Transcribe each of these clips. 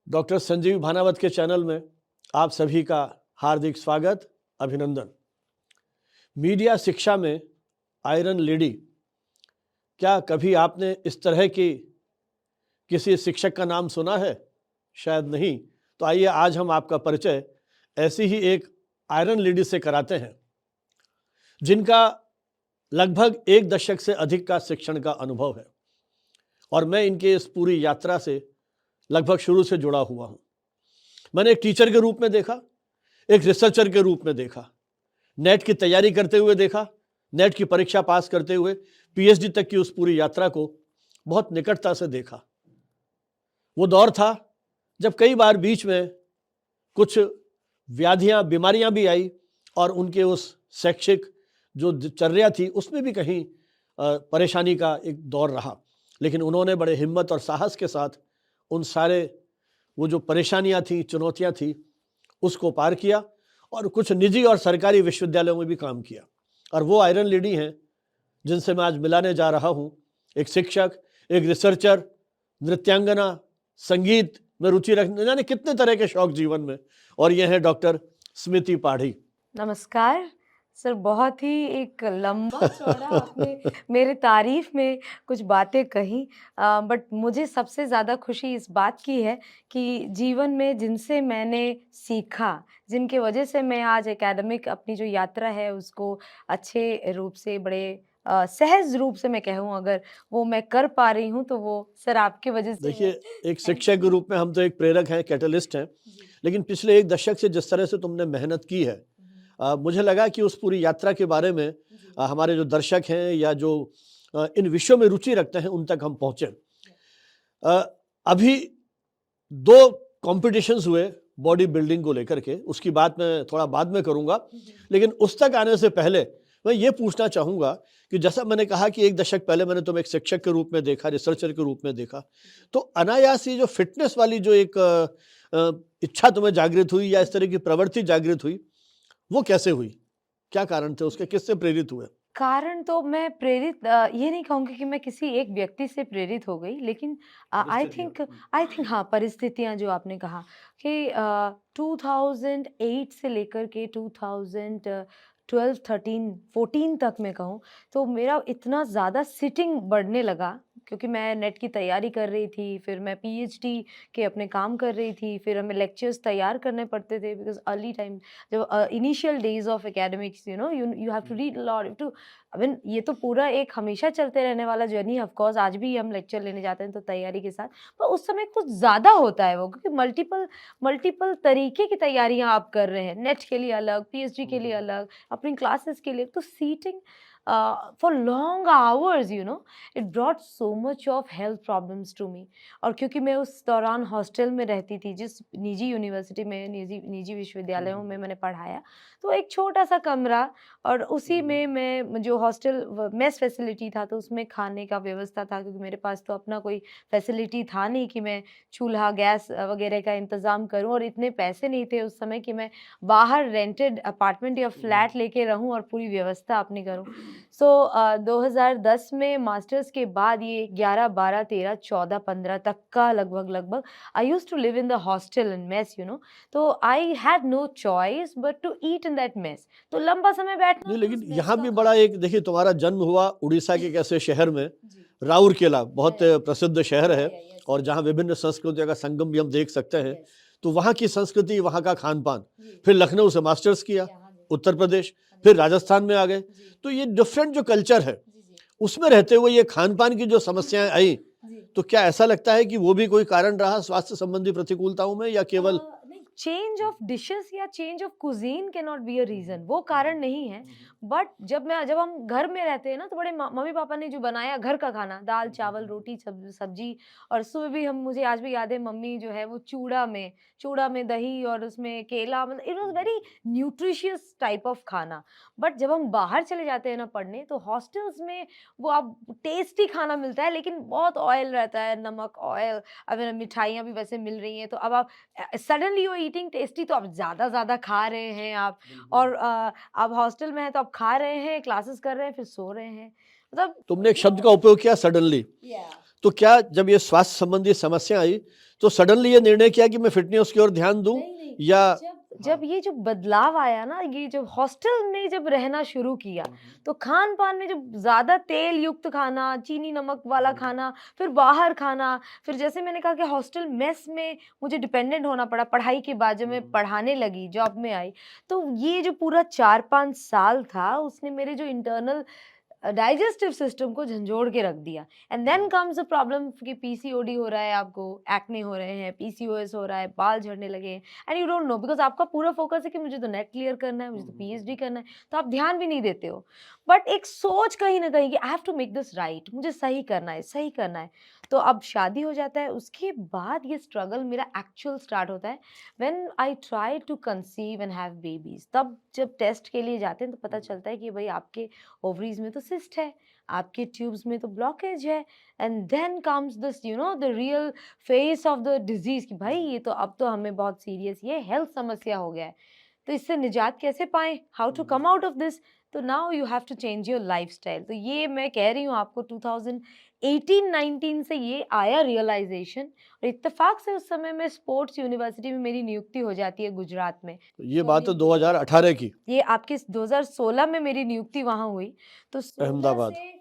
Doctor Sanjeev Bhanawat के channel में आप सभी का हार्दिक स्वागत, अभिनंदन। मीडिया शिक्षा में आयरन लेडी, क्या कभी आपने इस तरह की किसी शिक्षक का नाम सुना है? शायद नहीं। तो आइए आज हम आपका परिचय ऐसी ही एक आयरन लेडी से कराते हैं, जिनका लगभग 1 दशक से अधिक का शिक्षण का अनुभव है और मैं इनके इस पूरी यात्रा से लगभग शुरू से जुड़ा हुआ हूँ। मैंने एक टीचर के रूप में देखा, एक रिसर्चर के रूप में देखा, नेट की तैयारी करते हुए देखा, नेट की परीक्षा पास करते हुए पीएचडी तक की उस पूरी यात्रा को बहुत निकटता से देखा। वो दौर था जब कई बार बीच में कुछ व्याधियां, बीमारियां भी आई और उनके उस शैक्षिक जो दिनचर्या थी उसमें भी कहीं परेशानी का एक दौर रहा। लेकिन उन्होंने बड़े हिम्मत और साहस के साथ उन सारे वो जो परेशानियां थी, चुनौतियां थी, उसको पार किया और कुछ निजी और सरकारी विश्वविद्यालयों में भी काम किया। और वो आयरन लेडी हैं जिनसे मैं आज मिलाने जा रहा हूँ। एक शिक्षक, एक रिसर्चर, नृत्यांगना, संगीत में रुचि रखने जाने कितने तरह के शौक जीवन में, और ये है डॉक्टर स्मृति पाढ़ी। नमस्कार सर, बहुत ही एक लंबा चौड़ा आपने मेरे तारीफ में कुछ बातें कही, बट मुझे सबसे ज़्यादा खुशी इस बात की है कि जीवन में जिनसे मैंने सीखा, जिनके वजह से मैं आज एकेडमिक अपनी जो यात्रा है उसको अच्छे रूप से, बड़े सहज रूप से मैं कहूँ, अगर वो मैं कर पा रही हूँ तो वो सर आपकी वजह से है। देखिए, एक शिक्षक के रूप में हम तो एक प्रेरक हैं, कैटलिस्ट हैं, लेकिन पिछले 1 दशक से जिस तरह से तुमने मेहनत की है, मुझे लगा कि उस पूरी यात्रा के बारे में हमारे जो दर्शक हैं या जो इन विषयों में रुचि रखते हैं उन तक हम पहुँचे। अभी 2 कॉम्पिटिशन्स हुए बॉडी बिल्डिंग को लेकर के, उसकी बात मैं थोड़ा बाद में करूँगा, लेकिन उस तक आने से पहले मैं ये पूछना चाहूँगा कि जैसा मैंने कहा कि 1 दशक पहले मैंने तुम्हें एक शिक्षक के रूप में देखा, रिसर्चर के रूप में देखा, तो अनायास ही जो फिटनेस वाली जो एक इच्छा तुम्हें जागृत हुई या इस तरह की प्रवृत्ति जागृत हुई, वो कैसे हुई? क्या कारण थे उसके? किससे प्रेरित हुए? कारण तो मैं प्रेरित ये नहीं कहूँगी कि मैं किसी एक व्यक्ति से प्रेरित हो गई, लेकिन आई थिंक हाँ, परिस्थितियाँ जो आपने कहा कि 2008 से लेकर के 2012, 13, 14 तक मैं कहूँ, तो मेरा इतना ज़्यादा सिटिंग बढ़ने लगा, क्योंकि मैं नेट की तैयारी कर रही थी, फिर मैं पीएचडी के अपने काम कर रही थी, फिर हमें लेक्चर्स तैयार करने पड़ते थे, बिकॉज़ अर्ली टाइम, जब initial days of academics, you have to read a lot, to I mean ये तो पूरा एक हमेशा चलते रहने वाला जर्नी, ऑफ कोर्स आज भी हम लेक्चर लेने जाते हैं तो तैयारी के साथ, पर उस समय कुछ ज़्यादा होता है वो, क्योंकि मल्टीपल मल्टीपल तरीके की तैयारियां आप कर रहे हैं, नेट के लिए अलग, पीएचडी के लिए अलग, अपनी क्लासेस के लिए, तो sitting for long hours, it brought so much of health problems to me. और क्योंकि मैं उस दौरान हॉस्टल में रहती थी, जिस निजी यूनिवर्सिटी में, निजी निजी विश्वविद्यालयों में मैंने पढ़ाया, तो एक छोटा सा कमरा, और उसी में मैं जो हॉस्टल मेस फैसिलिटी था, तो उसमें खाने का व्यवस्था था, क्योंकि मेरे पास तो अपना कोई फैसिलिटी था नहीं कि मैं चूल्हा गैस वगैरह का इंतज़ाम करूं, और इतने पैसे नहीं थे उस समय कि मैं बाहर रेंटेड अपार्टमेंट या फ्लैट लेके रहूं और पूरी व्यवस्था अपनी करूं। सो 2010 में मास्टर्स के बाद, ये 11, 12, 13, 14, 15 तक का लगभग लगभग I used to live in the hostel and mess, तो I had no choice but to eat in that mess. तो लंबा समय बैठना नहीं, और लेकिन उस मेस यहाँ का भी बड़ा खाना। एक देखिए, तुम्हारा जन्म हुआ उड़ीसा के एक ऐसे शहर में, जी। राउरकेला, बहुत प्रसिद्ध शहर है यस। और जहाँ विभिन्न संस्कृतियों का संगम भी हम देख सकते हैं। यस। तो वहाँ की संस्कृति, वहाँ का खान-पान, जी। फिर लखनऊ से मास्टर्स किया, यहाँ भी। उत्तर प्रदेश, फिर राजस्थान में आ गए। जी। तो ये डिफरेंट जो कल्चर है, जी। जी। उसमें रहते हुए ये खान-पान की जो समस्याएँ आई, जी। तो क्या ऐसा लगता है कि वो भी कोई कारण रहा स्वास्थ्य संबंधी प्रतिकूलताओं में, या केवल नहीं, चेंज ऑफ डिशेस या change of cuisine can not be a reason, वो कारण नहीं है। बट जब हम घर में रहते हैं ना, तो बड़े मम्मी पापा ने जो बनाया घर का खाना, दाल चावल रोटी सब्जी, और सुबह भी हम, मुझे आज भी याद है, मम्मी जो है वो चूड़ा में दही और उसमें केला, मतलब it was very nutritious type of खाना। बट जब हम बाहर चले जाते हैं ना पढ़ने, तो हॉस्टल्स में वो आप टेस्टी खाना मिलता है, लेकिन बहुत ऑयल रहता है, नमक, ऑयल। अब मिठाइयाँ भी वैसे मिल रही हैं, तो अब आप suddenly you are eating tasty, तो आप ज़्यादा खा रहे हैं आप, और आप हॉस्टल में हैं तो आप खा रहे हैं, क्लासेस कर रहे हैं, फिर सो रहे हैं, मतलब तुमने एक शब्द का उपयोग किया, सडनली। या तो क्या जब ये स्वास्थ्य संबंधी समस्या आई तो सडनली ये निर्णय किया कि मैं फिटनेस की ओर ध्यान दूं, नहीं, या जब ये जो बदलाव आया ना, ये जब हॉस्टल में जब रहना शुरू किया, तो खान-पान में जब ज़्यादा तेल युक्त खाना, चीनी नमक वाला खाना, फिर बाहर खाना, फिर जैसे मैंने कहा कि हॉस्टल मेस में मुझे डिपेंडेंट होना पड़ा पढ़ाई के बाद, जब मैं पढ़ाने लगी, जॉब में आई, तो ये जो पूरा 4-5 साल था, उसने मेरे जो इंटरनल डाइजेस्टिव सिस्टम को झंझोड़ के रख दिया। And then comes the problem कि पीसीओडी हो रहा है आपको, एक्ने हो रहे हैं, पीसीओएस हो रहा है, बाल झड़ने लगे हैं, and you don't know, because आपका पूरा फोकस है कि मुझे तो नेट क्लियर करना है, मुझे तो पीएचडी करना है, तो आप ध्यान भी नहीं देते हो। बट एक सोच कहीं न कहीं कि I have to make this right, मुझे सही करना है, सही करना है। तो अब शादी हो जाता है, उसके बाद ये स्ट्रगल मेरा एक्चुअल स्टार्ट होता है when I try to conceive and have babies. तब जब टेस्ट के लिए जाते हैं तो पता चलता है कि भई आपके ओवरीज में तो सिस्ट है, आपके ट्यूब्स में तो ब्लॉकेज है, and then comes this the real face of the disease कि भाई ये तो अब तो हमें बहुत सीरियस ये हेल्थ समस्या हो गया है, तो इससे निजात कैसे पाएं, how to come out of this. तो now you have to change your lifestyle. तो ये मैं कह रही हूँ आपको 2018-19 से ये आया रियलाइजेशन, और इत्तेफाक से उस समय में स्पोर्ट्स यूनिवर्सिटी में मेरी नियुक्ति हो जाती है गुजरात में। ये बात तो 2018 की, ये आपके 2016 में मेरी नियुक्ति वहाँ हुई। तो 16 अहमदाबाद। से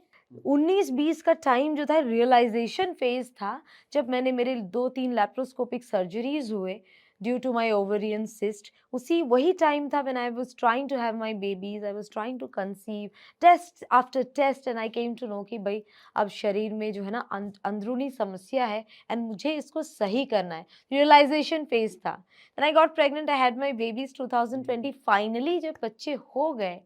19-20 का टाइम जो था रियलाइजेशन फेज था, जब मैंने मेरे 2-3 लैप्रोस्कोपिक सर्जरीज हुए due to my ovarian cyst. उसी वही टाइम था when I was trying to have my babies, I was trying to conceive, test after test, and I came to know कि भाई अब शरीर में जो है ना अंदरूनी समस्या है, एंड मुझे इसको सही करना है। रियलाइजेशन फेज था। Then I got pregnant, I had my babies 2020। Finally जब बच्चे हो गए,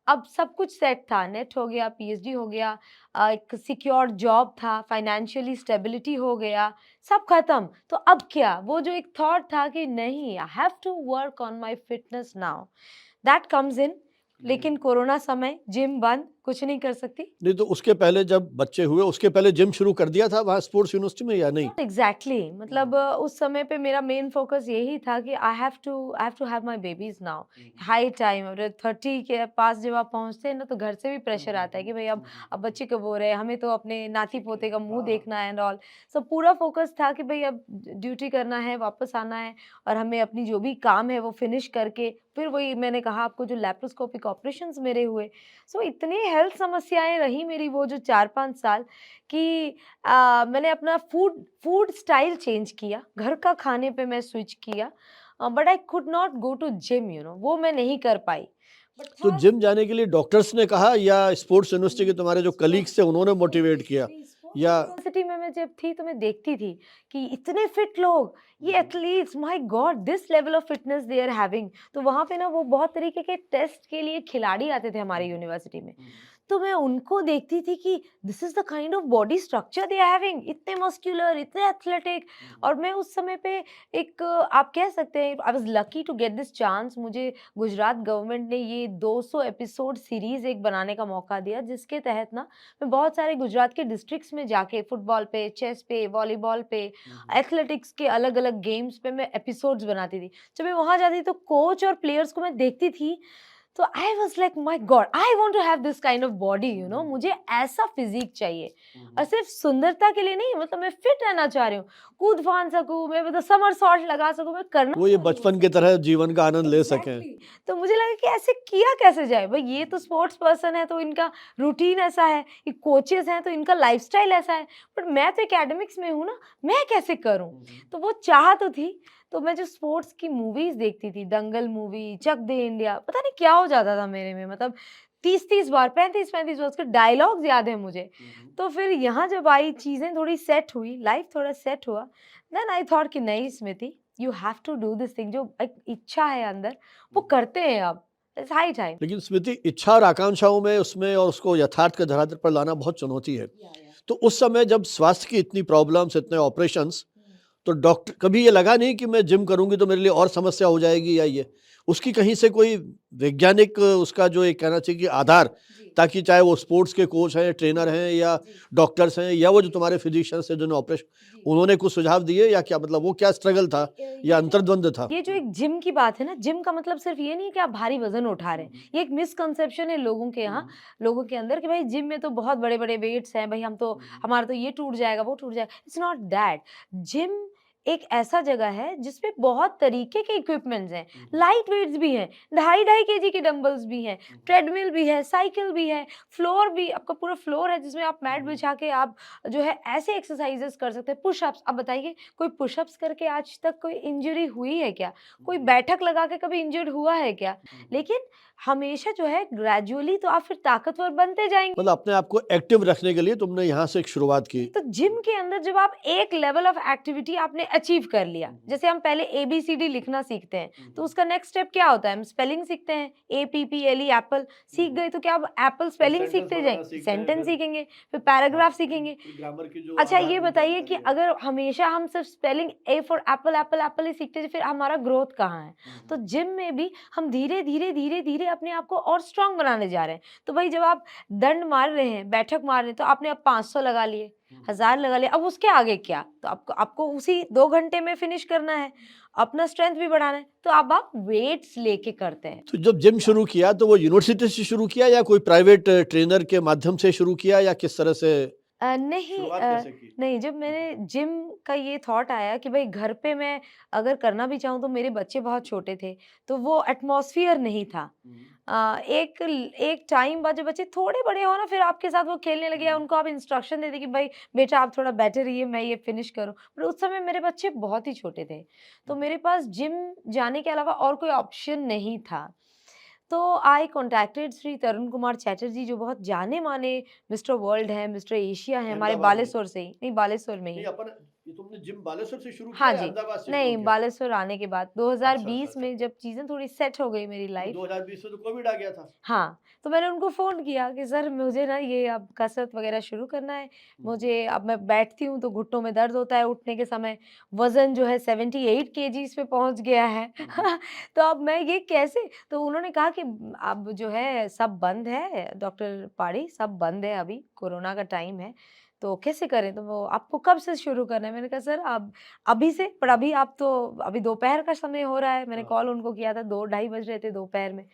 अब सब कुछ सेट था, नेट हो गया, पीएचडी हो गया, एक सिक्योर जॉब था, फाइनेंशियली स्टेबिलिटी हो गया, सब खत्म। तो अब क्या, वो जो एक थॉट था कि नहीं, I have to work on my fitness now, that comes in. लेकिन कोरोना समय, जिम बंद, कुछ नहीं कर सकती। नहीं तो उसके पहले जब बच्चे हुए उसके पहले जिम शुरू कर दिया था वहाँ स्पोर्ट्स यूनिवर्सिटी में या नहीं? नॉट एग्जैक्टली, मतलब उस समय पे मेरा मेन फोकस यही था कि I have to have my babies now, high time. और 30 के पास जब आप पहुंचते हैं ना, तो घर से भी प्रेशर आता है कि भाई अब बच्चे कब हो रहे हैं, हमें तो अपने नाती पोते का मुंह देखना है एंड ऑल। सो पूरा फोकस था कि भाई अब ड्यूटी करना है, वापस आना है, और हमें अपनी जो भी काम है वो फिनिश करके फिर वही मैंने कहा आपको, जो लैप्रोस्कोपिक ऑपरेशंस मेरे हुए। सो इतनी हेल्थ समस्याएं रही मेरी वो जो 4-5 साल कि मैंने अपना फूड स्टाइल चेंज किया, घर का खाने पे मैं स्विच किया, but I could not go to gym, वो मैं नहीं कर पाई। बट तो था जिम जाने के लिए डॉक्टर्स ने कहा या स्पोर्ट्स यूनिवर्सिटी के तुम्हारे जो कलीग्स थे उन्होंने मोटिवेट किया, या यूनिवर्सिटी में मैं जब थी तो मैं देखती थी कि इतने फिट लोग, ये athletes, my god, this level of fitness they are having. तो वहाँ पे ना वो बहुत तरीके के टेस्ट के लिए खिलाड़ी आते थे हमारी यूनिवर्सिटी में। तो मैं उनको देखती थी कि this is the kind of body structure they are having, इतने मस्कुलर, इतने एथलेटिक। और मैं उस समय पे एक आप कह सकते हैं I was lucky to get this chance. मुझे गुजरात गवर्नमेंट ने ये 200 एपिसोड सीरीज एक बनाने का मौका दिया, जिसके तहत ना मैं बहुत सारे गुजरात के डिस्ट्रिक्ट्स में जाके फुटबॉल पे, चेस पे, वॉलीबॉल पे, एथलेटिक्स के अलग अलग गेम्स पे मैं एपिसोड्स बनाती थी। जब मैं वहां जाती तो कोच और प्लेयर्स को मैं देखती थी, तो I was like my god, I want to have this kind of body, मुझे ऐसा फिजिक चाहिए। और सिर्फ सुंदरता के लिए नहीं, मतलब मैं फिट रहना चाह रही हूँ, कूद फान सकूं मैं, मतलब समर सॉल्ट लगा सकूं, मैं करना वो ये चाह रही हूँ बचपन की तरह जीवन का आनंद ले सकें? एग्जैक्टली। तो मुझे लगा कि ऐसे किया कैसे जाए भाई, ये तो स्पोर्ट्स पर्सन है तो इनका रूटीन ऐसा है, ये कोचेस हैं तो इनका लाइफस्टाइल ऐसा है, बट मैं तो एकेडमिक्स में हूँ ना, मैं कैसे करूँ। तो वो चाह तो थी। तो मैं जो स्पोर्ट्स की मूवीज देखती थी, दंगल मूवी, चक दे इंडिया, पता नहीं क्या हो जाता था मेरे में, मतलब 30-30 बार, 35-35 बार उसके डायलॉग्स याद है मुझे। तो फिर यहाँ जब आई, चीजें थोड़ी सेट हुई, लाइफ थोड़ा सेट हुआ, देन आई थॉट कि नहीं Smriti, you have to do this thing. जो एक इच्छा है अंदर, वो करते हैं अब, इट्स हाई टाइम। लेकिन स्मृति, इच्छा और आकांक्षाओं में उसमें और उसको यथार्थ के धरातल पर लाना बहुत चुनौती है। तो उस समय जब स्वास्थ्य की इतनी प्रॉब्लम्स, इतने ऑपरेशंस, तो डॉक्टर कभी ये लगा नहीं कि मैं जिम करूंगी तो मेरे लिए और समस्या हो जाएगी, या ये उसकी कहीं से कोई वैज्ञानिक उसका जो एक कहना चाहिए कि आधार, ताकि चाहे वो स्पोर्ट्स के कोच हैं, ट्रेनर हैं, या डॉक्टर्स हैं, या वो जो तुम्हारे फिजिशियंस हैं जिन्होंने ऑपरेशन, उन्होंने कुछ सुझाव दिए, या क्या मतलब वो क्या स्ट्रगल था या अंतर्द्वंद था? ये जो एक जिम की बात है ना, जिम का मतलब सिर्फ ये नहीं है कि आप भारी वजन उठा रहे हैं। ये एक मिसकंसेप्शन है लोगों के यहाँ, लोगों के अंदर, कि भाई जिम में तो बहुत बड़े बड़े वेट्स हैं, भाई हम तो हमारा तो ये टूट जाएगा वो टूट जाएगा। It's not that. जिम एक ऐसा जगह है जिसपे बहुत तरीके के इक्विपमेंट्स हैं, लाइट वेट्स भी हैं, 2.5 केजी के डंबल्स भी हैं, ट्रेडमिल भी है, साइकिल भी है, फ्लोर भी, आपका पूरा फ्लोर है जिसमें आप मैट बिछा के आप जो है ऐसे एक्सरसाइजेस कर सकते हैं, पुशअप्स। अब बताइए, कोई पुशअप्स करके आज तक कोई इंजरी हुई है क्या? कोई बैठक लगा के कभी इंजर्ड हुआ है क्या? लेकिन हमेशा जो है ग्रेजुअली तो आप फिर ताकतवर बनते जाएंगे। मतलब अपने आप को एक्टिव रखने के लिए तुमने यहाँ से एक शुरुआत की। तो जिम के अंदर जब आप एक लेवल ऑफ एक्टिविटी आपने अचीव कर लिया, जैसे हम पहले ABCD लिखना सीखते हैं, तो उसका नेक्स्ट स्टेप क्या होता है? हम स्पेलिंग सीखते हैं, APPLE एप्पल सीख गए तो क्या अब एप्पल स्पेलिंग सीखते जाएंगे, सेंटेंस सीखेंगे, फिर पैराग्राफ सीखेंगे। ग्रामर की जो अच्छा ये बताइए कि अगर हमेशा हम सिर्फ spelling A for apple apple apple ही सीखते हैं, फिर हमारा ग्रोथ कहाँ है? तो जिम में भी हम धीरे धीरे धीरे धीरे अपने आप को और स्ट्रांग बनाने जा रहे हैं। तो भाई जब आप दंड मार रहे हैं, बैठक मार रहे हैं, तो आपने अब 500 लगा लिए, 1000 लगा लिए, अब उसके आगे क्या? तो आपको आपको उसी 2 घंटे में फिनिश करना है, अपना स्ट्रेंथ भी बढ़ाना है, तो अब आप वेट्स लेके करते हैं। तो जब जिम शुरू किया तो वो यूनिवर्सिटी से शुरू किया या कोई प्राइवेट ट्रेनर के माध्यम से शुरू किया, या किस तरह से नहीं शुरुआत कैसे की? नहीं, जब मैंने जिम का ये थॉट आया कि भाई घर पे मैं अगर करना भी चाहूँ, तो मेरे बच्चे बहुत छोटे थे, तो वो एटमॉस्फियर नहीं था। एक टाइम बाद जब बच्चे थोड़े बड़े हो ना, फिर आपके साथ वो खेलने लगे, या उनको आप इंस्ट्रक्शन दे दें कि भाई बेटा आप थोड़ा बेटर रहिए, मैं ये फिनिश करूँ। पर उस समय मेरे बच्चे बहुत ही छोटे थे, तो मेरे पास जिम जाने के अलावा और कोई ऑप्शन नहीं था। तो आई कॉन्टैक्टेड श्री तरुण कुमार चैटर्जी, जो बहुत जाने-माने मिस्टर वर्ल्ड हैं, मिस्टर एशिया हैं, हमारे अहमदाबाद में? बालेश्वर से ही, नहीं बालेश्वर में नहीं, ही। अपन ये तुमने जिम बालेश्वर से शुरू हाँ किया या जी, अहमदाबाद से शुरू नहीं किया? बालेश्वर आने के बाद अच्छा, अच्छा, 2020 अच्छा। में जब चीज़ें थोड़ी सेट हो गई मेरी तो लाइफ़। 2020 में तो कोविड आ गया था। हाँ, तो मैंने उनको फ़ोन किया कि सर मुझे ना ये अब कसरत वग़ैरह शुरू करना है। मुझे अब मैं बैठती हूँ तो घुटनों में दर्द होता है उठने के समय। वज़न जो है 78 केजीज़ पे पहुँच गया है। तो अब मैं ये कैसे? तो उन्होंने कहा कि अब जो है सब बंद है डॉक्टर पाड़ी, सब बंद है अभी, कोरोना का टाइम है। तो कैसे करें? तो वो आपको कब से शुरू करना है? मैंने कहा सर अब अभी से, पर अभी आप तो अभी दोपहर का समय हो रहा है। मैंने हाँ। कॉल उनको किया था, 2 ढाई बज रहे थे दोपहर में।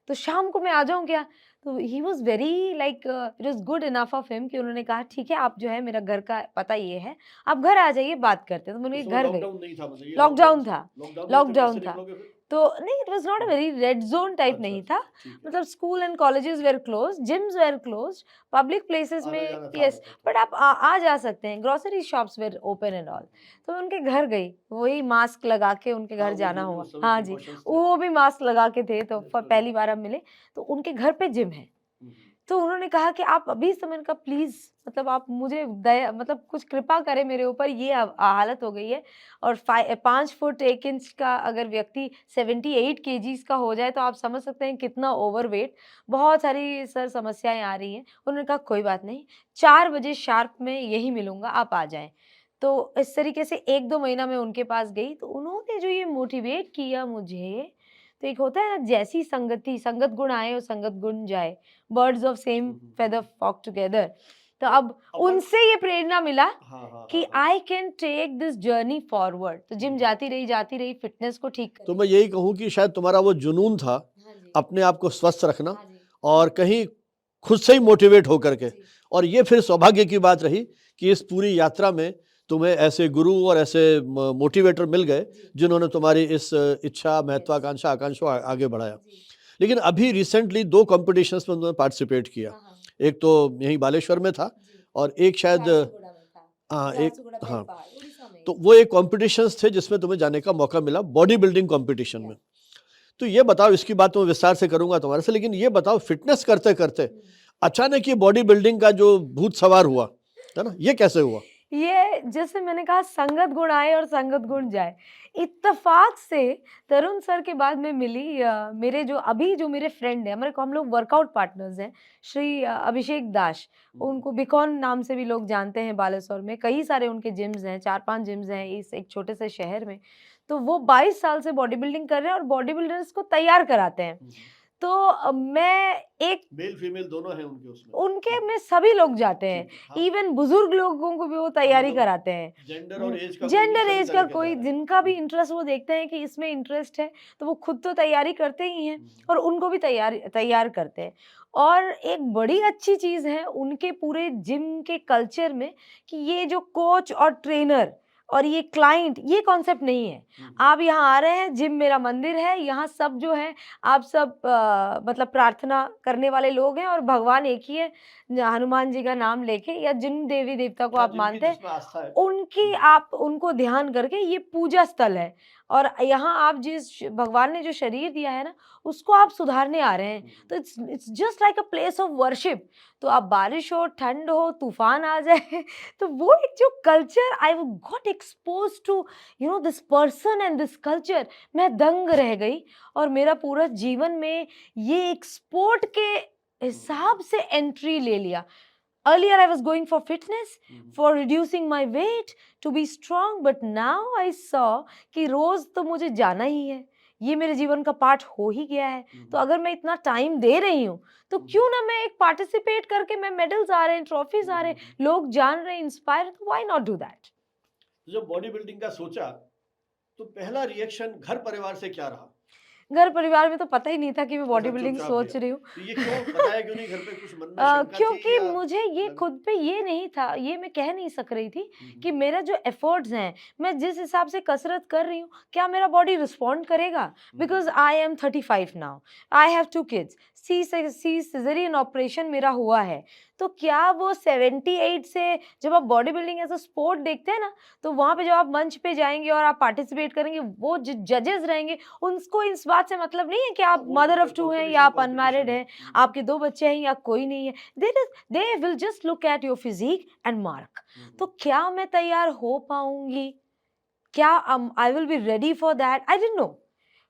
तो शाम को मैं आ जाऊँ क्या? तो he was very like it was good enough of him कि उन्होंने कहा ठीक है, आप जो है मेरा घर का पता ये है, आप घर आ जाइए बात करते हैं। तो मैंने उस घर समय गई। लॉकडाउन नहीं था, मतलब ये लॉकडाउन था, लॉकडाउन में तो कैसे लॉकडाउन था। निकलोगे फिर? तो नहीं, it was not a very red zone type अच्छा, नहीं अच्छा, था। ठीक है। मतलब school and colleges were closed, gyms were closed, public places आना में जाना था येस, मतलब। बट आप आ जा सकते हैं। Grocery shops were open and all. तो मैं उनके घर गई, वही मास्क लगा के उनके हाँ, घर वो जाना जो भी हुआ। उस समय हाँ जी, प्रिकॉशंस थे। वो भी मास्क लगा के थे, तो नेचुरल पहली है। बार हम मिले। तो उनके घर पे जिम है। हम्म। तो उन्होंने कहा कि आप अभी इस समय का प्लीज़, मतलब आप मुझे दया, मतलब कुछ कृपा करें मेरे ऊपर, ये हालत हो गई है। और 5 फुट 1 इंच का अगर व्यक्ति 78 केजीज़ का हो जाए, तो आप समझ सकते हैं कितना ओवरवेट। बहुत सारी सर समस्याएँ आ रही हैं। उन्होंने कहा कोई बात नहीं, 4 बजे शार्प मैं यहीं मिलूँगा, आप आ जाएँ। तो इस तरीके से 1-2 महीना मैं उनके पास गई, तो उन्होंने जो ये मोटिवेट किया मुझे, तो एक होता है ना, जैसी संगति, संगत गुण आए और संगत गुण जाए, birds of same feather flock together. तो अब अपन उनसे ये प्रेरणा मिला हाँ, हाँ, कि हाँ, हाँ। I can take this journey forward. तो जिम जाती रही, फिटनेस को ठीक तो करी। मैं यही कहूँ कि शायद तुम्हारा वो जुनून था हाँ जी, अपने आप को स्वस्थ रखना, हाँ जी, और कहीं खुद से ही मोटिवेट होकर के, जी, और ये फिर सौभाग्य की बात रही कि इस पूरी यात्रा में तुम्हें ऐसे गुरु और ऐसे मोटिवेटर मिल गए जी, जिन्होंने तुम्हारी इस इच्छा, यस, महत्वाकांक्षा, आकांक्षा को आगे बढ़ाया। जी, लेकिन अभी रिसेंटली 2 कॉम्पिटिशन्स में तुमने पार्टिसिपेट किया। हाँ, हाँ, एक तो यहीं बालेश्वर में था, जी, और एक शायद झारसुगुड़ा में था, हाँ, एक झारसुगुड़ा हाँ, बेलपाड़, उड़ीसा में ही तो था। वो एक कॉम्पिटिशन्स थे जिसमें तुम्हें जाने का मौका मिला, बॉडी बिल्डिंग कॉम्पिटिशन में। तो ये बताओ, इसकी बात मैं विस्तार से करूंगा तुम्हारे से, लेकिन ये बताओ फिटनेस करते करते अचानक ये बॉडी बिल्डिंग का जो भूत सवार हुआ, है ना, ये कैसे हुआ? ये जैसे मैंने कहा, संगत गुण आए और संगत गुण जाए। इत्तेफाक से तरुण सर के बाद मैं मिली मेरे जो मेरे फ्रेंड हैं, हमारे को हम लोग वर्कआउट पार्टनर्स हैं, श्री अभिषेक दास। उनको बिकॉन नाम से भी लोग जानते हैं बालेश्वर में। कई सारे उनके जिम्स हैं, 4-5 जिम्स हैं इस एक छोटे से शहर में। तो वो 22 साल से बॉडी बिल्डिंग कर रहे हैं और बॉडी बिल्डर्स को तैयार कराते हैं। तो मैं एक मेल फीमेल दोनों हैं उनके उसमें। उनके में सभी लोग जाते हैं, ठीक है, हाँ। इवन बुजुर्ग लोगों को भी वो तैयारी मतलब कराते हैं। जेंडर और एज का कोई नहीं, जेंडर सभी एज तरह का के कोई, जा रहे हैं। जिनका भी इंटरेस्ट वो देखते हैं कि इसमें इंटरेस्ट है, तो वो खुद तो तैयारी करते ही हैं और उनको भी तैयार करते हैं। और एक बड़ी अच्छी चीज़ है उनके पूरे जिम के कल्चर में कि ये जो कोच और ट्रेनर और ये क्लाइंट, ये कॉन्सेप्ट नहीं है। आप यहाँ आ रहे हैं, जिम मेरा मंदिर है, यहाँ सब जो है आप सब मतलब प्रार्थना करने वाले लोग हैं और भगवान एक ही है। हनुमान जी का नाम लेके या जिन देवी देवता को हाँ, आप जिनकी मानते हैं, जिसमें आस्था है। उनकी आप उनको ध्यान करके, ये पूजा स्थल है। और यहाँ आप भगवान ने जो शरीर दिया है ना, उसको आप सुधारने आ रहे हैं। तो it's just like a place of worship. तो आप बारिश हो, ठंड हो, तूफान आ जाए तो वो एक जो culture I got expose to, this person and this culture, मैं दंग रह गई। और मेरा पूरा जीवन में ये एक स्पोर्ट के हिसाब से एंट्री ले लिया। Earlier, I was going for fitness, for reducing my weight, to be strong, but now I saw कि रोज तो मुझे जाना ही है, ये मेरे जीवन का पार्ट हो ही गया है। तो अगर मैं इतना टाइम दे रही हूँ, तो क्यों ना मैं एक पार्टिसिपेट करके, मैं मेडल्स आ रहे हैं, ट्रॉफीज आ रहे हैं, लोग जान रहे हैं, इंस्पायर, तो व्हाई नॉट डू दैट। जब बॉडी बिल्डिंग का सोचा, तो पहला रिएक्शन घर परिवार से क्या रहा? घर परिवार में तो पता ही नहीं था कि मैं बॉडी अच्छा, बिल्डिंग चुपचाप सोच लिया। रही हूँ। तो ये क्यों बताया क्यों नहीं घर पे? कुछ मन में शंका थी क्योंकि या मुझे ये लगा? खुद पे ये नहीं था, ये मैं कह नहीं सक रही थी कि मेरा जो एफर्ट्स हैं, मैं जिस हिसाब से कसरत कर रही हूँ, क्या मेरा बॉडी रिस्पॉन्ड करेगा? Because I am 35 now, I have 2 kids, C caesarean operation मेरा हुआ है। तो क्या वो 78 से, जब आप body building as a sport देखते हैं ना, तो वहाँ पे जब आप मंच पे जाएंगे और आप पार्टिसिपेट करेंगे, वो जो जजेस रहेंगे, उनको इस बात से मतलब नहीं है कि आप वो मदर तो ऑफ 2 हैं कंपटीशन या आप कंपटीशन अनमैरिड है। हैं, आपके 2 बच्चे हैं या कोई नहीं है। They will just look at your physique and mark. तो क्या मैं तैयार हो पाऊंगी? क्या I will be ready for that? I didn't know.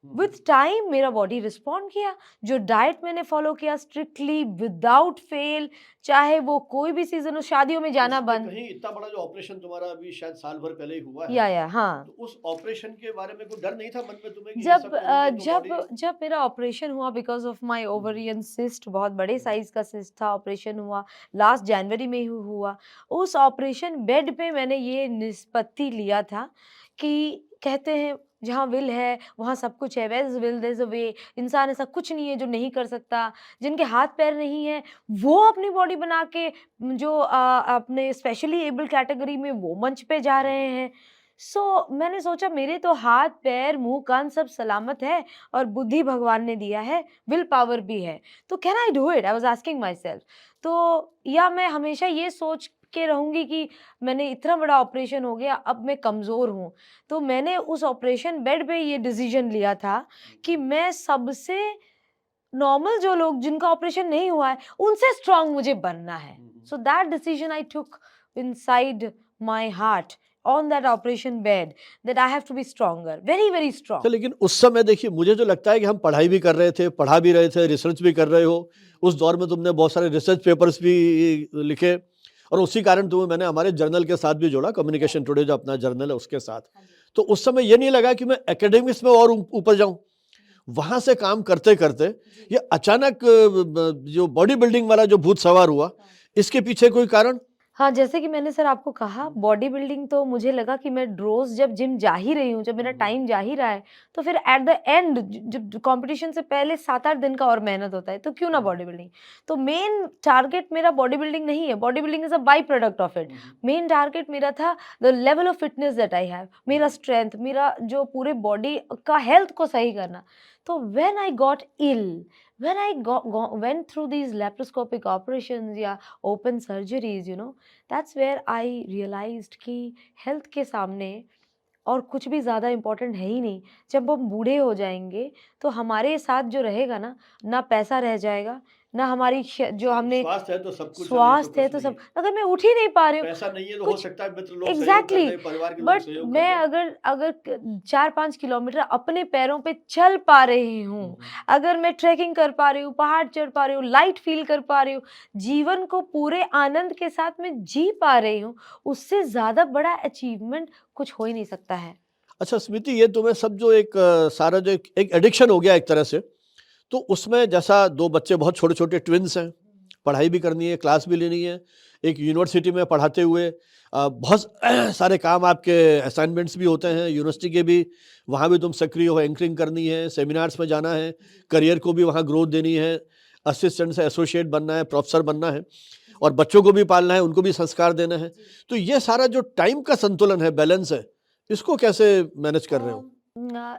With time मेरा बॉडी रिस्पॉन्ड किया। जो डाइट मैंने फॉलो किया स्ट्रिक्टली विदाउट फेल, चाहे वो कोई भी सीजन हो, शादियों में जाना इसमें बंद। कहीं इतना बड़ा जो ऑपरेशन तुम्हारा अभी शायद साल भर पहले ही हुआ है, या हाँ, तो उस ऑपरेशन के बारे में कोई डर नहीं था मन में तुम्हें कि ये जब सब करूंगी तो जब बॉडी? जब मेरा ऑपरेशन हुआ because of my ovarian cyst, बहुत बड़े साइज का सिस्ट था, ऑपरेशन हुआ लास्ट जनवरी में ही हुआ। उस ऑपरेशन बेड पे मैंने ये निष्पत्ति लिया था कि कहते हैं जहाँ विल है वहाँ सब कुछ है, where is will there is a way. इंसान ऐसा कुछ नहीं है जो नहीं कर सकता। जिनके हाथ पैर नहीं है, वो अपनी बॉडी बना के जो अपने स्पेशली एबल कैटेगरी में वो मंच पे जा रहे हैं। मैंने सोचा मेरे तो हाथ पैर मुंह कान सब सलामत है और बुद्धि भगवान ने दिया है, विल पावर भी है, तो can I do it? I was asking my self. तो या मैं हमेशा ये सोच के रहूंगी कि मैंने इतना बड़ा ऑपरेशन हो गया, अब मैं कमजोर हूँ। तो मैंने उस ऑपरेशन बेड पे ये डिसीजन लिया था कि मैं सबसे नॉर्मल जो लोग जिनका ऑपरेशन नहीं हुआ है, उनसे स्ट्रांग मुझे बनना है। So that decision I took inside my heart on that operation bed, that I have to be stronger, very very strong. तो लेकिन उस समय देखिए, मुझे जो लगता है कि हम पढ़ाई भी कर रहे थे, पढ़ा भी रहे थे, रिसर्च भी कर रहे हो। उस दौर में तुमने बहुत सारे रिसर्च पेपर्स भी लिखे और उसी कारण तुम्हें मैंने हमारे जर्नल के साथ भी जोड़ा, कम्युनिकेशन टुडे जो अपना जर्नल है उसके साथ। तो उस समय ये नहीं लगा कि मैं एकेडमिक्स में और ऊपर जाऊं। वहां से काम करते करते ये अचानक जो बॉडी बिल्डिंग वाला जो भूत सवार हुआ, इसके पीछे कोई कारण? हाँ, जैसे कि मैंने सर आपको कहा, बॉडी बिल्डिंग तो मुझे लगा कि मैं रोज़ जब जिम जा ही रही हूँ, जब मेरा टाइम जा ही रहा है, तो फिर एट द एंड जब कॉम्पिटिशन से पहले 7-8 दिन का और मेहनत होता है, तो क्यों ना बॉडी बिल्डिंग? तो मेन टारगेट मेरा बॉडी बिल्डिंग नहीं है, body building is a by product of it. Main target मेरा था the level of fitness that I have, मेरा स्ट्रेंथ, मेरा जो पूरे बॉडी का हेल्थ को सही करना। तो when I got ill, when I went through these laparoscopic operations या open surgeries, that's where I realized कि हेल्थ के सामने और कुछ भी ज़्यादा इम्पोर्टेंट है ही नहीं। जब हम बूढ़े हो जाएंगे तो हमारे साथ जो रहेगा ना पैसा रह जाएगा, ना हमारी जो हमने स्वास्थ्य है तो सब कुछ है, नहीं तो स्वास्थ्य है कुछ तो नहीं सब, है। अगर मैं उठ ही नहीं पा रही हूँ, पैसा नहीं है तो हो कुछ सकता है मित्र लोग सहयोग कर एग्ज़ैक्टली, दें, परिवार के लोग बट सहयोग कर मैं दें। अगर अगर 4-5 किलोमीटर अपने पैरों पे चल पा रही हूँ, अगर मैं ट्रैकिंग कर पा रही हूँ, पहाड़ चढ़ पा रही हूँ, लाइट फ़ील कर पा रही हूँ, जीवन को पूरे आनंद के साथ में जी पा रही हूँ, उससे ज़्यादा बड़ा अचीवमेंट कुछ हो ही नहीं सकता है। अच्छा स्मृति, ये तुम्हें सब जो एक सारा जो एक एडिक्शन हो गया एक तरह से, तो उसमें जैसा 2 बच्चे बहुत छोटे-छोटे ट्विन्स हैं, पढ़ाई भी करनी है, क्लास भी लेनी है, एक यूनिवर्सिटी में पढ़ाते हुए बहुत सारे काम आपके असाइनमेंट्स भी होते हैं, यूनिवर्सिटी के भी, वहाँ भी तुम सक्रिय हो, एंकरिंग करनी है, सेमिनार्स में जाना है, करियर को भी वहाँ ग्रोथ देनी है, असिस्टेंट से एसोसिएट बनना है, प्रोफेसर बनना है और बच्चों को भी पालना है, उनको भी संस्कार देना है। तो ये सारा जो टाइम का संतुलन है, बैलेंस है, इसको कैसे मैनेज कर रहे हो?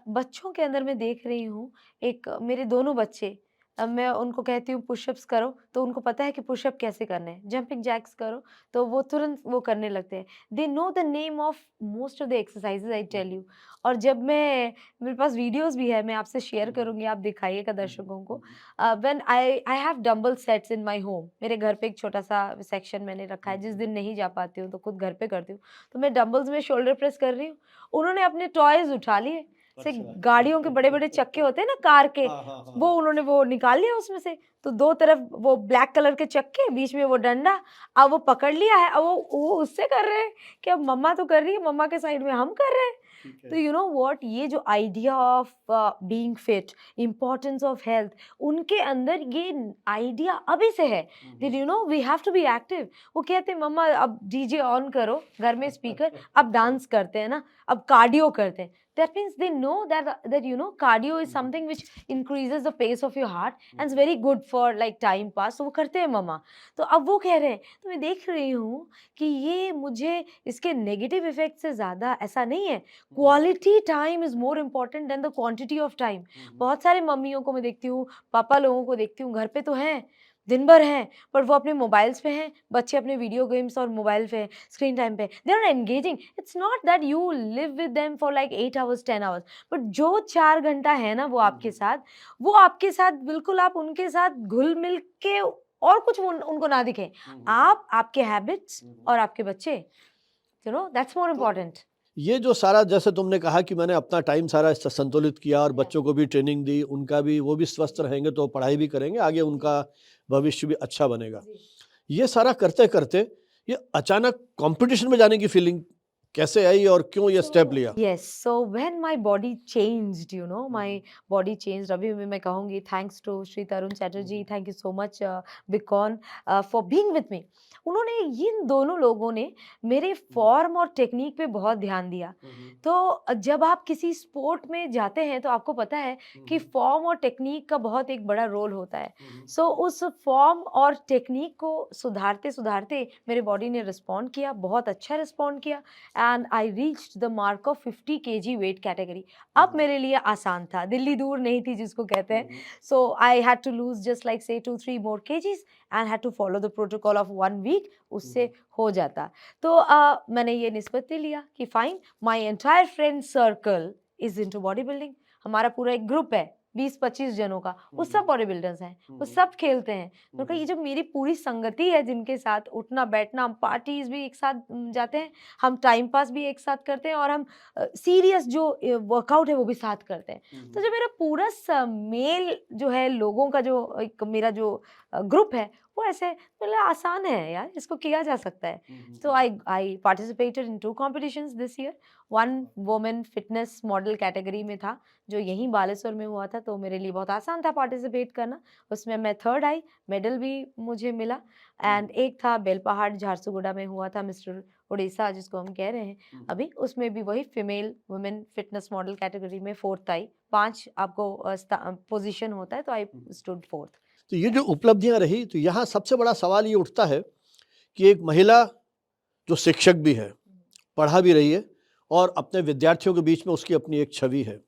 बच्चों के अंदर मैं देख रही हूँ, एक मेरे दोनों बच्चे, मैं उनको कहती हूँ पुशअप्स करो, तो उनको पता है कि पुशअप कैसे करने हैं, जंपिंग जैक्स करो, तो वो तुरंत वो करने लगते हैं। They know the name of most of the exercises, I tell you. और जब मैं, मेरे पास वीडियोज़ भी है, मैं आपसे शेयर करूँगी, आप दिखाइएगा दर्शकों को। When I I have dumbbell sets in my home, मेरे घर पे एक छोटा-सा सेक्शन मैंने रखा है, जिस दिन नहीं जा पाती हूँ, तो खुद घर पे करती हूँ। तो मैं डंबल्स में शोल्डर प्रेस कर रही हूँ, उन्होंने अपने टॉयज़ उठा लिए, से अच्छा। गाड़ियों के बड़े-बड़े चक्के होते हैं ना कार के, हाँ, हाँ, हाँ। वो उन्होंने वो निकाल लिया उसमें से। तो 2 तरफ वो ब्लैक कलर के चक्के, बीच में वो डंडा, अब वो पकड़ लिया है, अब वो उससे कर रहे हैं कि अब मम्मा तो कर रही है, मम्मा के साइड में हम कर रहे हैं। ठीक तो है। यू नो व्हाट, ये जो idea of being fit, importance of health, उनके अंदर ये आइडिया अभी से है that you know we have to be active. वो कहते हैं मम्मा अब डीजे ऑन करो, घर में स्पीकर, अब डांस करते हैं ना, अब कार्डियो करते हैं। That means they know that you know cardio is something which increases the pace of your heart and is very good for like time pass, तो वो करते हैं मम्मा। तो अब वो कह रहे हैं, तो मैं देख रही हूँ कि ये मुझे इसके नेगेटिव इफेक्ट से ज़्यादा ऐसा नहीं है, quality time is more important then the quantity of time. बहुत सारे मम्मियों को मैं देखती हूँ, पापा लोगों को देखती हूँ, घर पे तो हैं, दिन भर हैं, पर वो अपने मोबाइल्स पे हैं, बच्चे अपने वीडियो गेम्स और मोबाइल पे हैं, स्क्रीन टाइम पे। They are engaging, it's not that you live with them for like 8 hours 10 hours, but जो 4 घंटा है ना वो आपके साथ, वो आपके साथ बिल्कुल आप उनके साथ घुल-मिल के और कुछ उनको ना दिखे। आप, आपके हैबिट्स और आपके बच्चे, यू नो दैट्स मोर तो इम्पोर्टेंट। ये जो सारा, जैसे तुमने कहा कि मैंने अपना टाइम सारा संतुलित किया और बच्चों को भी ट्रेनिंग दी, उनका भी, वो भी स्वस्थ रहेंगे तो पढ़ाई भी करेंगे, आगे उनका भविष्य भी अच्छा बनेगा। ये सारा करते करते ये अचानक कंपटीशन में जाने की फीलिंग कैसे आई और क्यों ये स्टेप लिया? Yes, so when my body changed, you know, my body changed, अभी भी मैं कहूँगी thanks to Shri Tarun Chatterjee, thank you so much Bicon for being with me। उन्होंने, इन दोनों लोगों ने मेरे फॉर्म और टेक्निक पे बहुत ध्यान दिया। तो जब आप किसी स्पोर्ट में जाते हैं तो आपको पता है कि फॉर्म और टेक्निक का बहुत एक बड़ा रोल होता है। सो उस फॉर्म और टेक्निक को सुधारते सुधारते मेरे बॉडी ने रिस्पॉन्ड किया, बहुत अच्छा रिस्पॉन्ड किया, and I reached the mark of 50 KG weight category. अब मेरे लिए आसान था, दिल्ली दूर नहीं थी जिसको कहते हैं। So I had to lose just like say 2-3 more KGs and had to follow the protocol of 1 week, उससे हो जाता। तो मैंने ये निष्पत्ति लिया कि fine, my entire friend circle is into body building. हमारा पूरा एक ग्रुप है 20-25 जनों का, वो सब बॉडी बिल्डर्स हैं, वो सब खेलते हैं। मैंने कहा ये जो मेरी पूरी संगति है जिनके साथ उठना बैठना, हम पार्टीज भी एक साथ जाते हैं, हम टाइम पास भी एक साथ करते हैं, और हम सीरियस जो वर्कआउट है वो भी साथ करते हैं। तो जो मेरा पूरा मेल जो है, लोगों का जो एक मेरा जो ग्रुप है, वो ऐसे मतलब आसान है यार, इसको किया जा सकता है। So I participated in 2 competitions this year. One women fitness model category में था, जो यहीं बालेश्वर में हुआ था, तो मेरे लिए बहुत आसान था पार्टिसिपेट करना। उसमें मैं 3rd आई, मेडल भी मुझे मिला। एंड एक था बेलपहाड़ झारसुगुड़ा में हुआ था, मिस्टर उड़ीसा जिसको हम कह रहे हैं अभी, उसमें भी वही female women fitness model category में 4th आई। 5 आपको पोजीशन होता है, तो आई स्टूड 4th। तो ये जो उपलब्धियां रही, तो यहाँ सबसे बड़ा सवाल ये उठता है कि एक महिला जो शिक्षक भी है, पढ़ा भी रही है और अपने विद्यार्थियों के बीच में उसकी अपनी एक छवि है,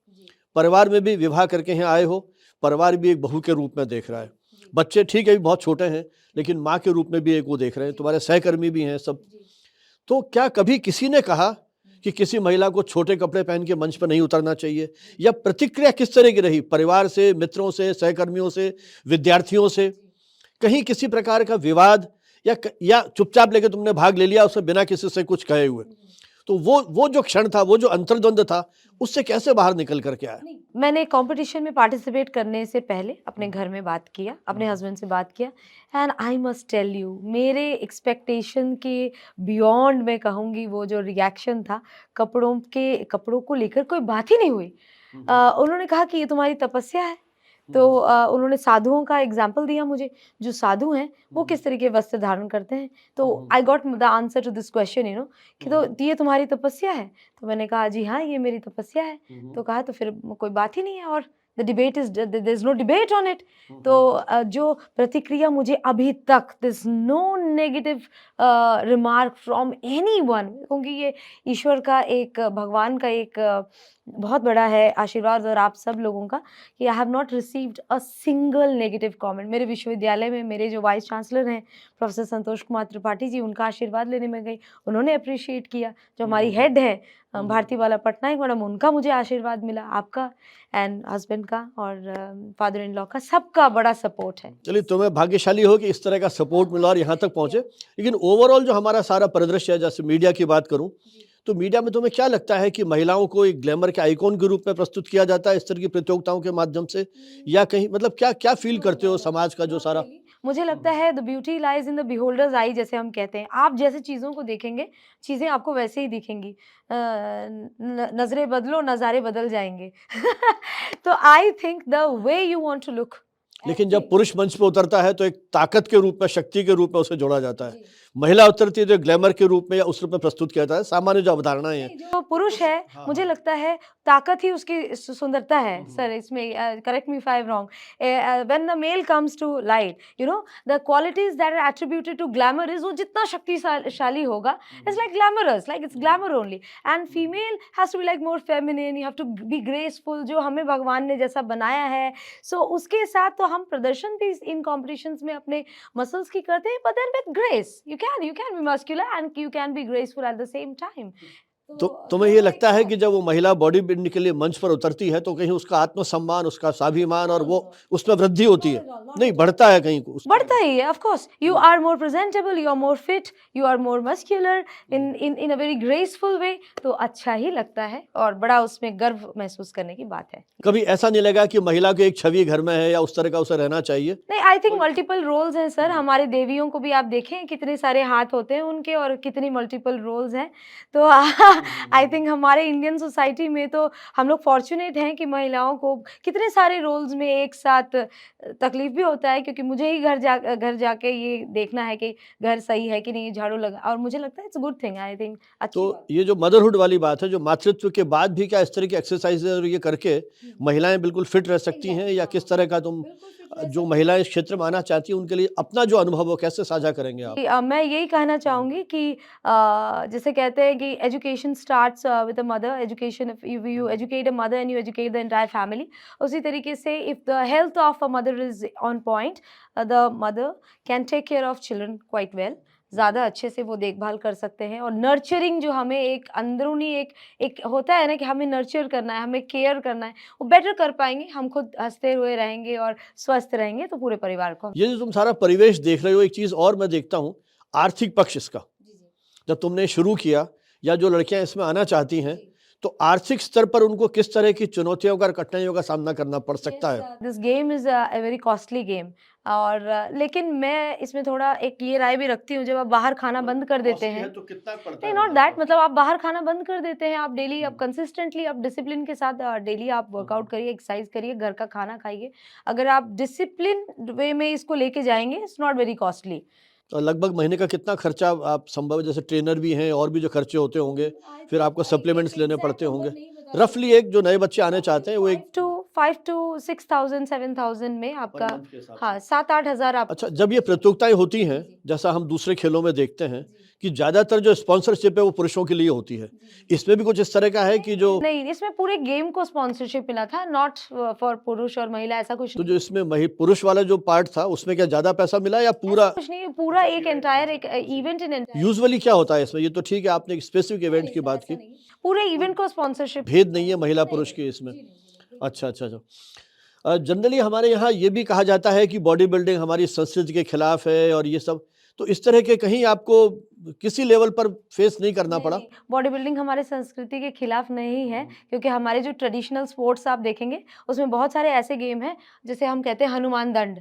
परिवार में भी विवाह करके यहाँ आए हो, परिवार भी एक बहू के रूप में देख रहा है, बच्चे ठीक है भी बहुत छोटे हैं लेकिन माँ के रूप में भी एक वो देख रहे हैं, तुम्हारे सहकर्मी भी हैं सब। तो क्या कभी किसी ने कहा कि किसी महिला को छोटे कपड़े पहन के मंच पर नहीं उतरना चाहिए, या प्रतिक्रिया किस तरह की रही परिवार से, मित्रों से, सहकर्मियों से, विद्यार्थियों से? कहीं किसी प्रकार का विवाद या चुपचाप लेके तुमने भाग ले लिया उसे बिना किसी से कुछ कहे हुए, तो वो जो क्षण था, वो जो अंतर्द्वंद था, उससे कैसे बाहर निकल करके आया? मैंने कंपटीशन में पार्टिसिपेट करने से पहले अपने घर में बात किया, अपने हस्बैंड से बात किया, and I must tell you, मेरे एक्सपेक्टेशन के बियॉन्ड मैं कहूँगी वो जो रिएक्शन था, कपड़ों को लेकर कोई बात ही नहीं हुई। उन्होंने कहा कि ये तुम्हारी तपस्या है। तो उन्होंने साधुओं का एग्जाम्पल दिया मुझे, जो साधु हैं वो किस तरीके वस्त्र धारण करते हैं। तो I got the answer to this question, कि तो ये तुम्हारी तपस्या है। तो मैंने कहा जी हाँ, ये मेरी तपस्या है। तो कहा तो फिर कोई बात ही नहीं है, और the debate is there is no debate on it. तो जो प्रतिक्रिया मुझे अभी तक, this no negative remark from anyone, क्योंकि ये ईश्वर का एक, भगवान का एक बहुत बड़ा है आशीर्वाद, और आप सब लोगों का, कि I have not received a single negative comment. मेरे विश्वविद्यालय में मेरे जो वाइस चांसलर हैं प्रोफेसर संतोष कुमार त्रिपाठी जी, उनका आशीर्वाद लेने में गई, उन्होंने अप्रिशिएट किया। जो हमारी हेड है भारती बाला पटनायक मैडम, उनका मुझे आशीर्वाद मिला, आपका एंड हस्बैंड का और फादर इन लॉ का, सबका बड़ा सपोर्ट है। चलिए, तुम्हें भाग्यशाली हो कि इस तरह का सपोर्ट मिला और यहाँ तक पहुंचे। लेकिन ओवरऑल जो हमारा सारा परिदृश्य है, जैसे मीडिया की बात करूं, तो मीडिया में तुम्हें क्या लगता है कि महिलाओं को एक ग्लैमर के आइकॉन के रूप में प्रस्तुत किया जाता है इस तरह की प्रतियोगिताओं के माध्यम से, या कहीं मतलब क्या क्या फील करते हो समाज का जो सारा? मुझे लगता है the beauty lies in the beholder's eye, जैसे हम कहते हैं। आप जैसे चीज़ों को देखेंगे, चीज़ें आपको वैसे ही दिखेंगी। नज़रें बदलो, नज़ारे बदल जाएंगे। तो I think the way you want to look. लेकिन जब पुरुष मंच पे उतरता है तो एक ताकत के रूप में, शक्ति के रूप में उसे जोड़ा जाता है। महिला उतरती है जो ग्लैमर के रूप में या उस रूप में प्रस्तुत किया जाता है। सामान्य जो अवधारणाएं हैं, जो पुरुष है, मुझे लगता है ताकत ही उसकी सुंदरता है। सर, इसमें correct me if I am wrong, when the male comes to light, the qualities that are attributed to glamour is, वो जितना शक्तिशाली होगा, it's like glamorous, like it's glamour only. And female has to be like more feminine, you have to be graceful, जो हमें भगवान ने जैसा बनाया है। सो उसके साथ तो हम प्रदर्शन भी इन कॉम्पिटिशन्स में अपने मसल्स की करते हैं, but then with grace you can be muscular and you can be graceful at the same time. तो तुम्हें ये लगता है कि जब वो महिला बॉडी बिल्डिंग के लिए मंच पर उतरती है तो कहीं उसका आत्मसम्मान, उसका स्वाभिमान और वो उसमें वृद्धि होती है, नहीं बढ़ता है कहीं को? बढ़ता ही है, of course. You are more presentable, you are more fit, you are more muscular in a very graceful way. तो अच्छा ही लगता है और बड़ा उसमें गर्व महसूस करने की बात है। कभी ऐसा नहीं लगा कि महिला की एक छवि घर में है या उस तरह का उसे रहना चाहिए? नहीं, आई थिंक मल्टीपल रोल्स हैं सर। हमारे देवियों को भी आप देखें, कितने सारे हाथ होते हैं उनके और कितनी मल्टीपल रोल्स हैं। तो आई थिंक हमारे इंडियन सोसाइटी में तो हम लोग फॉर्चुनेट हैं कि महिलाओं को कितने सारे रोल्स में एक साथ तकलीफ भी होता है, क्योंकि मुझे ही घर जाके ये देखना है कि घर सही है कि नहीं, झाड़ू लगा, और मुझे लगता है it's good thing, I think अच्छी तो बात। ये जो मदरहुड वाली बात है, जो मातृत्व के बाद भी क्या इस तरह की एक्सरसाइज और ये करके महिलाएं बिल्कुल फिट रह सकती हैं, या किस तरह का तुम जो महिलाएं इस क्षेत्र में आना चाहती हैं उनके लिए अपना जो अनुभव हो कैसे साझा करेंगे आप? मैं यही कहना चाहूँगी कि जैसे कहते हैं कि education starts with a mother, education, if you educate a mother and you educate the entire family. उसी तरीके से if the health of a mother is on point, the mother can take care of children quite well. ज़्यादा अच्छे से वो देखभाल कर सकते हैं, और नर्चरिंग जो हमें एक अंदरूनी एक होता है ना, कि हमें नर्चर करना है, हमें केयर करना है, वो बेटर कर पाएंगे। हम खुद हंसते हुए रहेंगे और स्वस्थ रहेंगे, तो पूरे परिवार को। ये जो तुम सारा परिवेश देख रहे हो, एक चीज और मैं देखता हूँ, आर्थिक पक्ष इसका। जब तुमने शुरू किया या जो लड़कियां इसमें आना चाहती हैं, तो आर्थिक स्तर पर उनको किस तरह की चुनौतियों का, कठिनाइयों का सामना करना पड़ सकता है? This game is a very costly game, और लेकिन मैं इसमें थोड़ा एक ये राय भी रखती हूँ, जब आप बाहर खाना बंद कर देते हैं, तो कितना पड़ता नहीं है? नॉट दैट, मतलब आप बाहर खाना बंद कर देते हैं, आप डेली, आप कंसिस्टेंटली, आप डिसिप्लिन के साथ डेली आप वर्कआउट करिए, एक्सरसाइज करिए, घर का खाना खाइए। अगर आप डिसिप्लिन वे में इसको लेके जाएंगे, इट्स नॉट वेरी कॉस्टली। तो लगभग महीने का कितना खर्चा आप संभव है, जैसे ट्रेनर भी हैं और भी जो खर्चे होते होंगे, फिर आपको सप्लीमेंट्स लेने पड़ते होंगे, रफली एक जो नए बच्चे आने चाहते हैं वो एक 5 to 6,000 7,000 में आपका, हाँ, 7-8 हज़ार आप। अच्छा, जब ये प्रतियोगिताएं होती हैं, जैसा हम दूसरे खेलों में देखते हैं कि ज्यादातर जो स्पॉन्सरशिप है वो पुरुषों के लिए होती है, इसमें भी कुछ इस तरह का है कि जो, नहीं, इसमें पूरे गेम को स्पॉन्सरशिप मिला था, नॉट फॉर पुरुष और महिला, ऐसा कुछ तो जो इसमें पुरुष वाला जो पार्ट था उसमें क्या ज्यादा पैसा मिला या पूरा? कुछ नहीं, पूरा एक एंटायर एक इवेंट इन यूजुअली क्या होता है इसमें? ये तो ठीक है, आपने एक स्पेसिफिक इवेंट की बात की, पूरे इवेंट को स्पॉन्सरशिप। भेद नहीं है महिला पुरुष के इसमें। अच्छा अच्छा अच्छा। जनरली हमारे यहाँ ये भी कहा जाता है कि बॉडी बिल्डिंग हमारी संस्कृति के खिलाफ है और ये सब, तो इस तरह के कहीं आपको किसी लेवल पर फेस नहीं करना नहीं, पड़ा? नहीं, बॉडी बिल्डिंग हमारे संस्कृति के खिलाफ नहीं है, क्योंकि हमारे जो ट्रेडिशनल स्पोर्ट्स आप देखेंगे, उसमें बहुत सारे ऐसे गेम हैं, जैसे हम कहते हैं हनुमान दंड,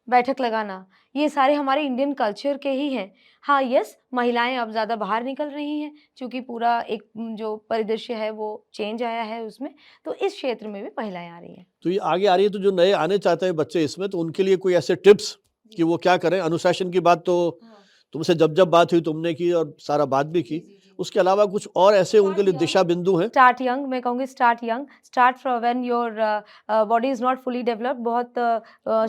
बैठक लगाना, ये सारे हमारे इंडियन कल्चर के ही हैं। हाँ, यस, महिलाएँ अब ज़्यादा बाहर निकल रही हैं, चूँकि पूरा एक जो परिदृश्य है वो चेंज आया है उसमें, तो इस क्षेत्र में भी महिलाएँ आ रही हैं। तो ये आगे आ रही है, तो जो नए आने चाहते हैं बच्चे इसमें, तो उनके लिए कोई ऐसे टिप्स कि वो क्या करें? अनुशासन की बात तो तुमसे जब बात हुई तुमने की और सारा बात भी की, उसके अलावा कुछ और ऐसे उनके लिए दिशा बिंदु हैं? स्टार्ट यंग, मैं कहूँगी start young, start from when your body is not fully developed, बहुत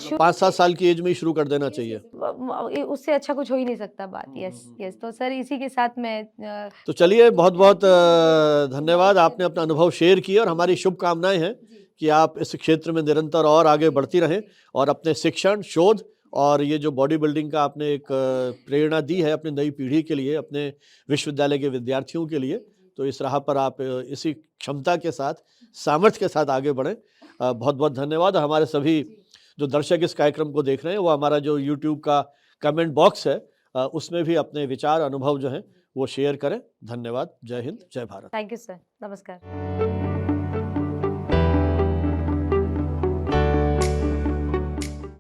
शुरू 5-7 साल की एज में ही शुरू कर देना चाहिए। उससे अच्छा कुछ हो ही नहीं सकता बात। यस, यस, तो सर इसी के साथ मैं तो चलिए, बहुत-बहुत धन्यवाद, आपने अपना अनुभव शेयर किया और हमारी शुभकामनाएँ हैं कि आप इस क्षेत्र में निरंतर और आगे बढ़ती रहें और अपने शिक्षण, शोध और ये जो बॉडी बिल्डिंग का आपने एक प्रेरणा दी है अपनी नई पीढ़ी के लिए, अपने विश्वविद्यालय के विद्यार्थियों के लिए, तो इस राह पर आप इसी क्षमता के साथ, सामर्थ्य के साथ आगे बढ़ें। बहुत-बहुत धन्यवाद। हमारे सभी जो दर्शक इस कार्यक्रम को देख रहे हैं, वो हमारा जो यूट्यूब का कमेंट बॉक्स है, उसमें भी अपने विचार, अनुभव जो हैं, वो शेयर करें। धन्यवाद। जय हिंद, जय भारत। थैंक यू सर, नमस्कार।